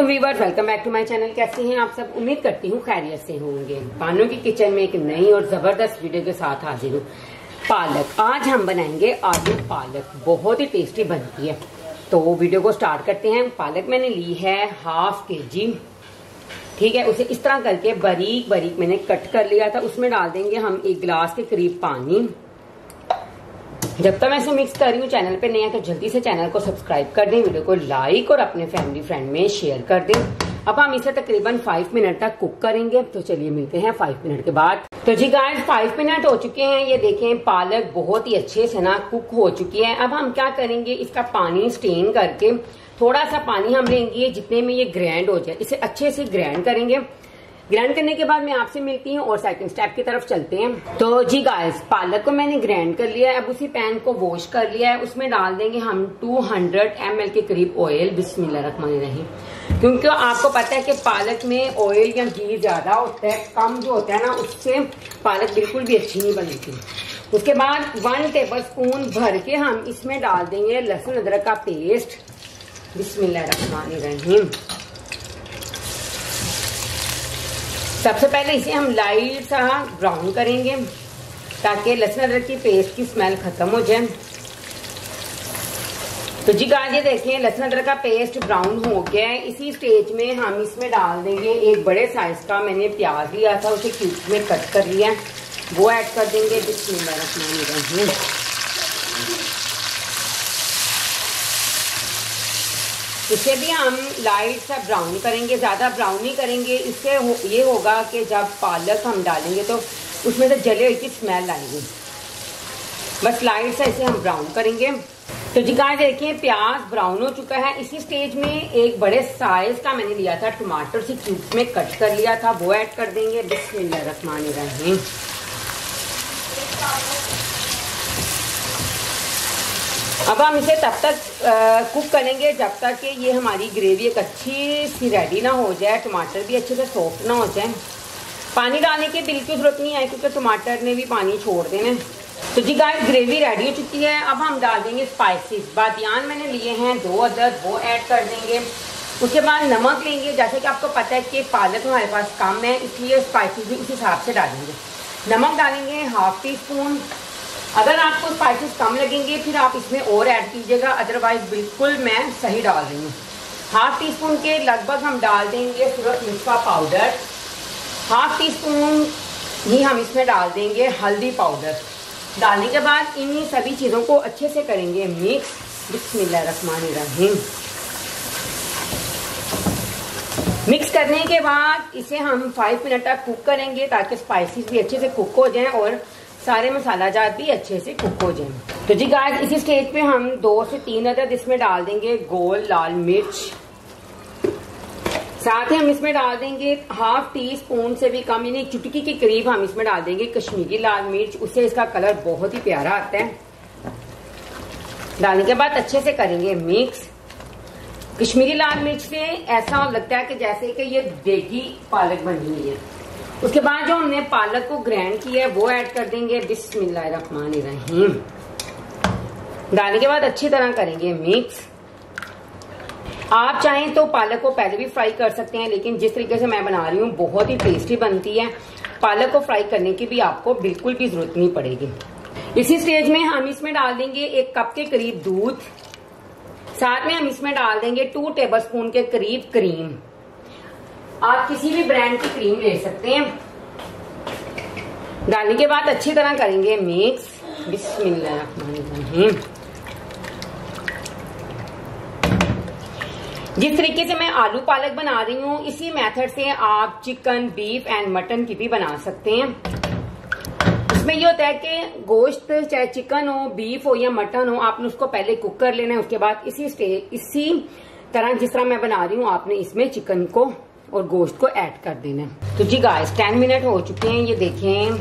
वालेकुम viewers, welcome back to my channel. कैसे हैं आप सब? उम्मीद करती हूँ खैरियत से होंगे। बानो की किचन में एक नई और जबरदस्त वीडियो के साथ हाजिर हूँ। पालक, आज हम बनाएंगे आलू पालक। बहुत ही टेस्टी बनती है, तो वीडियो को स्टार्ट करते हैं। पालक मैंने ली है हाफ केजी, ठीक है। उसे इस तरह करके बारीक बारीक मैंने कट कर लिया था। उसमें डाल देंगे हम 1 गिलास के करीब पानी। जब तक मैं इसे मिक्स कर रही हूँ, चैनल पे नए हैं तो जल्दी से चैनल को सब्सक्राइब कर दें, वीडियो को लाइक और अपने फैमिली फ्रेंड में शेयर कर दें। अब हम इसे तकरीबन 5 मिनट तक कुक करेंगे। तो चलिए मिलते हैं 5 मिनट के बाद। तो जी गाइस, 5 मिनट हो चुके हैं। ये देखें, पालक बहुत ही अच्छे से ना कुक हो चुकी है। अब हम क्या करेंगे, इसका पानी स्टेन करके थोड़ा सा पानी हम लेंगे जितने में ये ग्राइंड हो जाए। इसे अच्छे से ग्राइंड करेंगे। ग्राइंड करने के बाद मैं आपसे मिलती हूँ और सेकंड स्टेप की तरफ चलते हैं। तो जी गाइस, पालक को मैंने ग्राइंड कर लिया है। अब उसी पैन को वॉश कर लिया है। उसमें डाल देंगे हम 200 ml के करीब ऑयल। बिस्मिल्लाहिर्रहमानिर्रहीम। क्योंकि आपको पता है कि पालक में ऑयल या घी ज्यादा होता है, कम जो होता है ना, उससे पालक बिल्कुल भी अच्छी नहीं बनेगी। उसके बाद 1 टेबल स्पून भर के हम इसमें डाल देंगे लहसुन अदरक का पेस्ट। बिस्मिल्लाहिर्रहमानिर्रहीम। सबसे पहले इसे हम लाइट सा ब्राउन करेंगे ताकि लहसुन अदरक की पेस्ट की स्मेल खत्म हो जाए। तो जी गाइस, ये देखिए लहसुन अदरक का पेस्ट ब्राउन हो गया है। इसी स्टेज में हम इसमें डाल देंगे 1 बड़े साइज का मैंने प्याज लिया था, उसे क्यूब्स में कट कर लिया है, वो ऐड कर देंगे। बिस्मिल्लाहिर्रहमानिर्रहीम। इसे भी हम लाइट सा ब्राउन करेंगे, ज्यादा ब्राउन नहीं करेंगे। इससे ये होगा कि जब पालक हम डालेंगे तो उसमें से जले हुए की स्मेल आएगी। बस लाइट सा इसे हम ब्राउन करेंगे। तो जी गाइस, देखिए प्याज ब्राउन हो चुका है। इसी स्टेज में 1 बड़े साइज का मैंने लिया था टमाटर, से क्यूब्स में कट कर लिया था, वो ऐड कर देंगे। बिस्मिल्लाहिर्रहमानिर्रहीम। अब हम इसे तब तक कुक करेंगे जब तक कि ये हमारी ग्रेवी एक अच्छी सी रेडी ना हो जाए, टमाटर भी अच्छे से सॉफ्ट ना हो जाए। पानी डालने की बिल्कुल जरूरत नहीं है क्योंकि टमाटर ने भी पानी छोड़ देना। तो जी गाइस, ग्रेवी रेडी हो चुकी है। अब हम डाल देंगे स्पाइसेस। बादियान मैंने लिए हैं 2 अदद, वो ऐड कर देंगे। उसके बाद नमक लेंगे। जैसे कि आपको पता है कि पालक हमारे पास कम है, इसलिए स्पाइसेस भी उस हिसाब से डालेंगे। नमक डालेंगे ½ टी स्पून। अगर आपको स्पाइसेस कम लगेंगे फिर आप इसमें और ऐड कीजिएगा, अदरवाइज बिल्कुल मैं सही डाल रही हूँ। ½ टी स्पून के लगभग हम डाल देंगे सूरज मिर्च का पाउडर। ½ टी स्पून ही हम इसमें डाल देंगे हल्दी पाउडर। डालने के बाद इन सभी चीज़ों को अच्छे से करेंगे मिक्स। बिस्मिल्लाहिर्रहमानिर्रहीम। मिक्स करने के बाद इसे हम 5 मिनट तक कुक करेंगे ताकि स्पाइसेस भी अच्छे से कुक हो जाएं और सारे मसाला जात भी अच्छे से कुक हो जाए। तो जी गाइस, इसी स्टेज पे हम 2 से 3 अदद इसमें डाल देंगे गोल लाल मिर्च। साथ ही हम इसमें डाल देंगे ½ टी स्पून से भी कम, यानी चुटकी के करीब हम इसमें डाल देंगे कश्मीरी लाल मिर्च। उससे इसका कलर बहुत ही प्यारा आता है। डालने के बाद अच्छे से करेंगे मिक्स। कश्मीरी लाल मिर्च से ऐसा लगता है कि जैसे कि ये देगी पालक बनी हुई है। उसके बाद जो हमने पालक को ग्राइंड किया है वो ऐड कर देंगे। बिस्मिल्लाहिर्रहमानिर्रहीम। डालने के बाद अच्छी तरह करेंगे मिक्स। आप चाहें तो पालक को पहले भी फ्राई कर सकते हैं, लेकिन जिस तरीके से मैं बना रही हूँ बहुत ही टेस्टी बनती है। पालक को फ्राई करने की भी आपको बिल्कुल भी जरूरत नहीं पड़ेगी। इसी स्टेज में हम इसमें डाल देंगे 1 कप के करीब दूध। साथ में हम इसमें डाल देंगे 2 टेबल स्पून के करीब क्रीम। आप किसी भी ब्रांड की क्रीम ले सकते हैं। डालने के बाद अच्छी तरह करेंगे मिक्स। बिस्मिल्लाहिर्रहमानिर्रहीम। जिस तरीके से मैं आलू पालक बना रही हूँ, इसी मेथड से आप चिकन, बीफ एंड मटन की भी बना सकते हैं। इसमें ये होता है कि गोश्त चाहे चिकन हो, बीफ हो या मटन हो, आपने उसको पहले कुक कर लेना है। उसके बाद इसी तरह जिस तरह मैं बना रही हूँ, आपने इसमें चिकन को और गोश्त को ऐड कर देना है। तो जी गाइस, 10 मिनट हो चुके हैं। ये देखें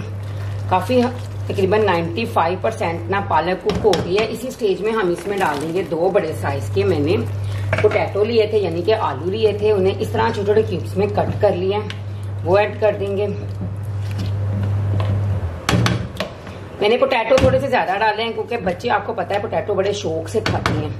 काफी तकरीबन 95% ना पालक कुक हो गई है। इसी स्टेज में हम इसमें डाल देंगे 2 बड़े साइज के मैंने पोटैटो लिए थे, यानी कि आलू लिए थे। उन्हें इस तरह छोटे छोटे क्यूब्स में कट कर लिया, वो ऐड कर देंगे। मैंने पोटैटो थोड़े से ज्यादा डाले हैं क्योंकि बच्चे, आपको पता है, पोटैटो बड़े शौक से खाते हैं।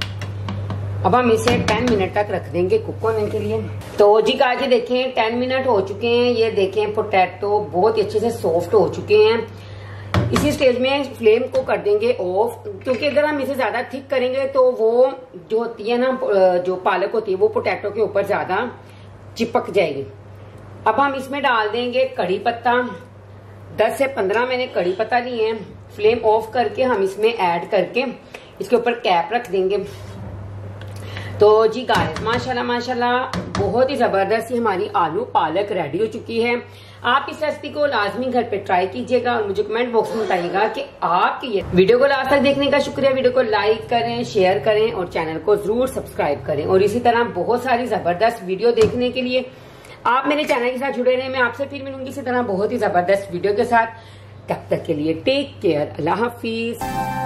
अब हम इसे 10 मिनट तक रख देंगे कुक होने के लिए। तो जी गाइस देखें 10 मिनट हो चुके हैं। ये देखें पोटैटो बहुत ही अच्छे से सॉफ्ट हो चुके हैं। इसी स्टेज में फ्लेम को कर देंगे ऑफ, क्योंकि अगर हम इसे ज्यादा थिक करेंगे तो वो जो होती है ना, जो पालक होती है वो पोटैटो के ऊपर ज्यादा चिपक जाएगी। अब हम इसमें डाल देंगे कड़ी पत्ता। 10 से 15 मैंने कड़ी पत्ता लिए हैं। फ्लेम ऑफ करके हम इसमें ऐड करके इसके ऊपर कैप रख देंगे। तो जी गाइस माशाल्लाह माशाल्लाह बहुत ही जबरदस्त ही हमारी आलू पालक रेडी हो चुकी है। आप इस रेसिपी को लाजमी घर पे ट्राई कीजिएगा और मुझे कमेंट बॉक्स में बताइएगा कि आपकी ये वीडियो को लास्ट तक देखने का शुक्रिया। वीडियो को लाइक करें, शेयर करें और चैनल को जरूर सब्सक्राइब करें। और इसी तरह बहुत सारी जबरदस्त वीडियो देखने के लिए आप मेरे चैनल के साथ जुड़े रहें। मैं आपसे फिर मिलूंगी इसी तरह बहुत ही जबरदस्त वीडियो के साथ। तब तक के लिए टेक केयर, अल्लाह हाफिज।